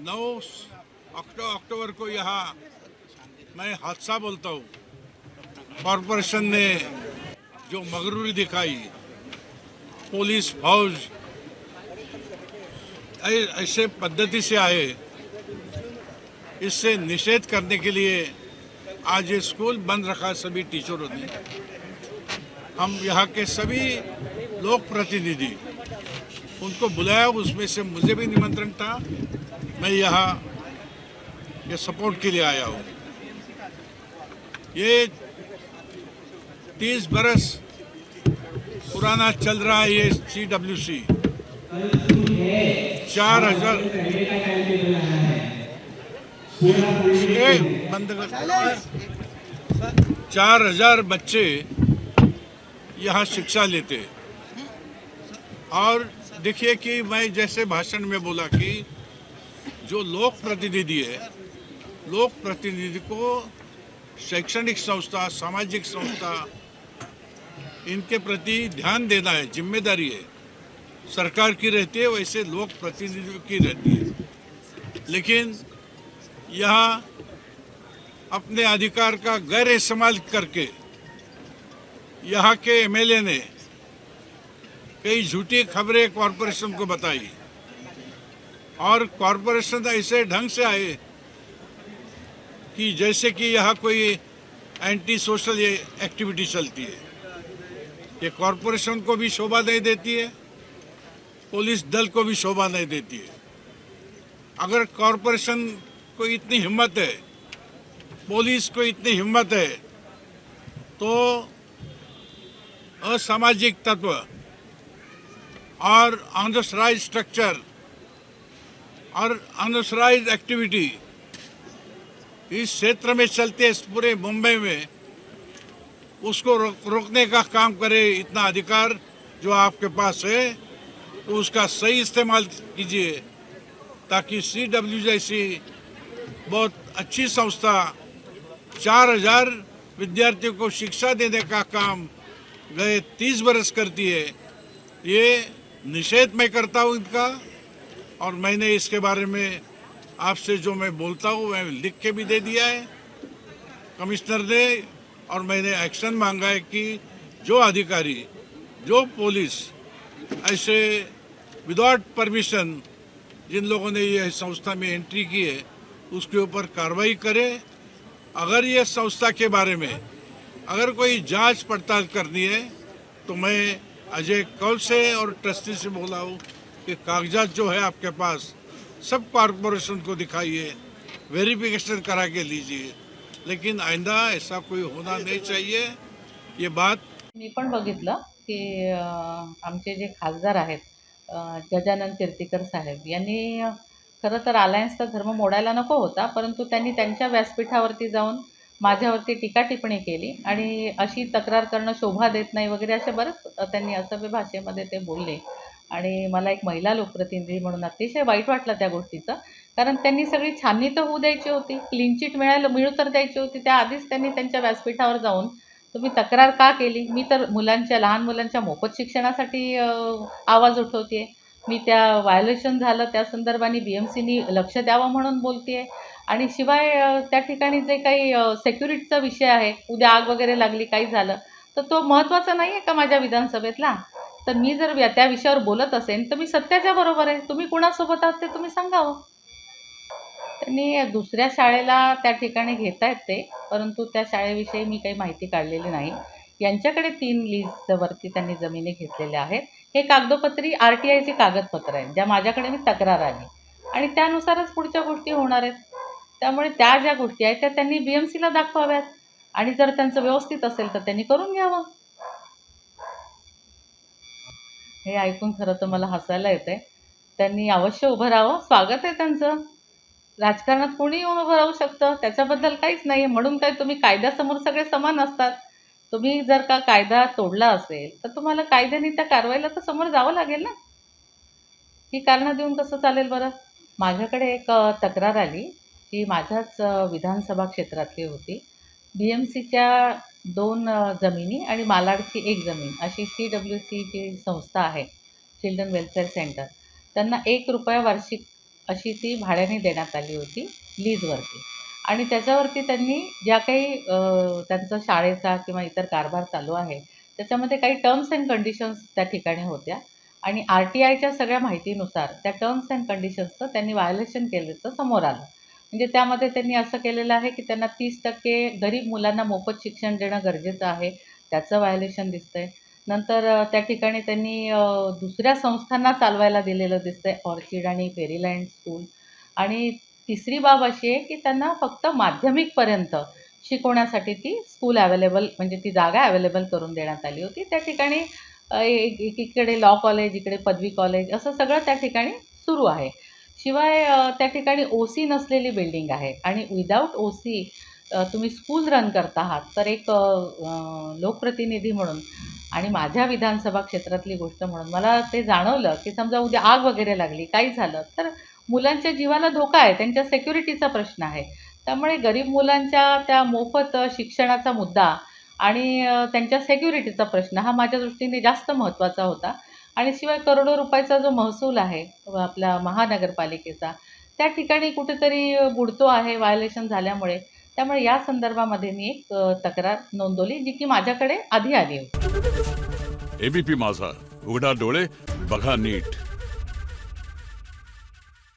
9 अक्टूबर को यहाँ मैं हादसा बोलता हूँ। कॉरपोरेशन ने जो मगरूरी दिखाई, पुलिस फौज ऐसे पद्धति से आए, इससे निषेध करने के लिए आज ये स्कूल बंद रखा सभी टीचरों ने। हम यहाँ के सभी लोक प्रतिनिधि उनको बुलाया, उसमें से मुझे भी निमंत्रण था। मैं यहाँ ये सपोर्ट के लिए आया हूँ। ये 30 बरस पुराना चल रहा है ये CWC। 4000 बंद कर 4000 बच्चे यहाँ शिक्षा लेते। और देखिए कि मैं जैसे भाषण में बोला कि जो लोक प्रतिनिधि है, लोक प्रतिनिधि को शैक्षणिक संस्था, सामाजिक संस्था, इनके प्रति ध्यान देना है, जिम्मेदारी है। सरकार की रहती है, वैसे लोक प्रतिनिधियों की रहती है। लेकिन यहाँ अपने अधिकार का गैर इस्तेमाल करके यहाँ के MLA ने कई झूठी खबरें कॉरपोरेशन को बताई और कॉरपोरेशन ऐसे ढंग से आए कि जैसे कि यहाँ कोई एंटी सोशल एक्टिविटी चलती है। ये कॉरपोरेशन को भी शोभा नहीं देती है, पुलिस दल को भी शोभा नहीं देती है। अगर कॉरपोरेशन को इतनी हिम्मत है, पुलिस को इतनी हिम्मत है, तो असामाजिक तत्व और अनऑथराइज्ड स्ट्रक्चर और अनऑथराइज्ड एक्टिविटी इस क्षेत्र में चलते पूरे मुंबई में, उसको रोकने का काम करे। इतना अधिकार जो आपके पास है तो उसका सही इस्तेमाल कीजिए, ताकि CW जैसी बहुत अच्छी संस्था 4000 विद्यार्थियों को शिक्षा देने का काम गए 30 बरस करती है। ये निषेध मैं करता हूँ इनका। और मैंने इसके बारे में आपसे जो मैं बोलता हूँ मैं लिख के भी दे दिया है कमिश्नर ने, और मैंने एक्शन मांगा है कि जो अधिकारी, जो पुलिस ऐसे विदाउट परमिशन जिन लोगों ने ये संस्था में एंट्री की है उसके ऊपर कार्रवाई करे। अगर ये संस्था के बारे में अगर कोई जांच पड़ताल करनी है तो मैं अजय कौल से और ट्रस्टी से बोला हूँ कि कागजात जो है आपके पास सब कॉरपोरेशन को दिखाइए, वेरिफिकेशन करा के लीजिए। लेकिन आइंदा ऐसा कोई होना नहीं चाहिए। ये बात मी पण बघितलं की आमचे जे खासदार आहेत गजानन कीर्तीकर साहेब यांनी खरं तर अलायन्सचा धर्म मोडायला नको होता, परंतु त्यांनी त्यांच्या व्यासपीठावरती जाऊन माझ्यावरती टीका टिप्पणी केली आणि अशी तक्रार करणं शोभा देत नाही वगैरे असे बरंच त्यांनी असभ्य भाषेमध्ये ते बोलले. आणि मला एक महिला लोकप्रतिनिधी म्हणून अतिशय वाईट वाटलं त्या गोष्टीचं. कारण त्यांनी सगळी छाननी तर होऊ द्यायची होती, क्लीन चिट मिळू तर द्यायची होती. त्याआधीच त्यांनी त्यांच्या व्यासपीठावर जाऊन तुम्ही तक्रार का केली? मी तर लहान मुलांच्या मोफत शिक्षणासाठी आवाज उठवते आहे. मी त्या व्हायोलेशन झालं त्या संदर्भाने BMCनी लक्ष द्यावं म्हणून बोलते आहे. आणि शिवाय त्या ठिकाणी जे काही सिक्युरिटीचा विषय आहे, उद्या आग वगैरे लागली, काही झालं, तर तो महत्त्वाचा नाही आहे का माझ्या विधानसभेतला? तर मी जर त्या विषयावर बोलत असेन तर मी सत्याच्या बरोबर आहे. तुम्ही कुणासोबत आहात ते तुम्ही सांगावं. त्यांनी दुसऱ्या शाळेला त्या ठिकाणी घेत आहेत ते, परंतु त्या शाळेविषयी मी काही माहिती काढलेली नाही. यांच्याकडे 3 लीजवरती त्यांनी जमिनी घेतलेल्या आहेत. हे कागदोपत्री RTIची कागदपत्रं आहेत, ज्या माझ्याकडे मी तक्रार आली आणि त्यानुसारच पुढच्या गोष्टी होणार आहेत. त्यामुळे त्या ज्या गोष्टी आहेत त्या त्यांनी BMCला दाखवाव्यात आणि जर त्यांचं व्यवस्थित असेल तर त्यांनी करून घ्यावं. हे ऐकून खरं तर मला हसायला येतंय. त्यांनी अवश्य उभं राहावं. स्वागत आहे त्यांचं. राजकारणात कोणी येऊन उभं राहू शकतं, त्याच्याबद्दल काहीच नाही आहे. म्हणून काय तुम्ही कायद्यासमोर सगळे समान असतात. तुम्ही जर का कायदा तोडला असेल तर तुम्हाला कायद्याने त्या कारवाईला तर समोर जावं लागेल ना. ही कारणं देऊन कसं चालेल बरं? माझ्याकडे एक तक्रार आली की माझ्याच विधानसभा क्षेत्रातली होती. BMCच्या 2 जमिनी आणि मालाडची 1 जमीन अशी CWC जी संस्था आहे, चिल्ड्रन वेलफेअर सेंटर, त्यांना ₹1 वार्षिक अशी ती भाड्याने देण्यात आली होती लीजवरती. आणि त्याच्यावरती त्यांनी ज्या काही त्यांचा शाळेचा किंवा इतर कारभार चालू आहे, त्याच्यामध्ये काही टर्म्स अँड कंडिशन्स त्या ठिकाणी होत्या आणि RTIच्या सगळ्या माहितीनुसार त्या टर्म्स अँड कंडिशन्सचं त्यांनी व्हायोलेशन केल्याचं समोर आलं. म्हणजे त्यामध्ये त्यांनी असं केलेलं आहे, की त्यांना 30% गरीब मुलांना मोफत शिक्षण देणं गरजेचं आहे, त्याचं व्हायोलेशन दिसतंय. नंतर त्या ठिकाणी त्यांनी दुसऱ्या संस्थांना चालवायला दिलेलं दिसतंय, ऑर्चिड आणि फेरीलँड स्कूल. आणि तिसरी बाब अशी आहे, की त्यांना फक्त माध्यमिकपर्यंत शिकवण्यासाठी ती स्कूल अवेलेबल म्हणजे ती जागा अवेलेबल करून देण्यात आली होती. त्या ठिकाणी एकीकडे लॉ कॉलेज, इकडे पदवी कॉलेज असं सगळं त्या ठिकाणी सुरू आहे. शिवाय त्या ठिकाणी OC नसलेली बिल्डिंग आहे आणि विदाऊट OC तुम्ही स्कूल रन करत आहात, तर एक लोकप्रतिनिधी म्हणून आणि माझ्या विधानसभा क्षेत्रातली गोष्ट म्हणून मला ते जाणवलं, की समजा उद्या आग वगैरे लागली, काही झालं, तर मुलांच्या जीवाला धोका आहे, त्यांच्या सिक्युरिटीचा प्रश्न आहे. त्यामुळे गरीब मुलांच्या त्या मोफत शिक्षणाचा मुद्दा आणि त्यांच्या सिक्युरिटीचा प्रश्न हा माझ्या दृष्टीने जास्त महत्त्वाचा होता. आणि शिवाय करोडो रुपयाचा जो महसूल आहे आपल्या महानगरपालिकेचा, त्या ठिकाणी कुठेतरी बुडतो आहे व्हायोलेशन झाल्यामुळे. त्यामुळे या संदर्भामध्ये मी एक तक्रार नोंदवली, जी की माझ्याकडे आधी आली होती. एबीपी माझा, उघडा डोळे बघा नीट.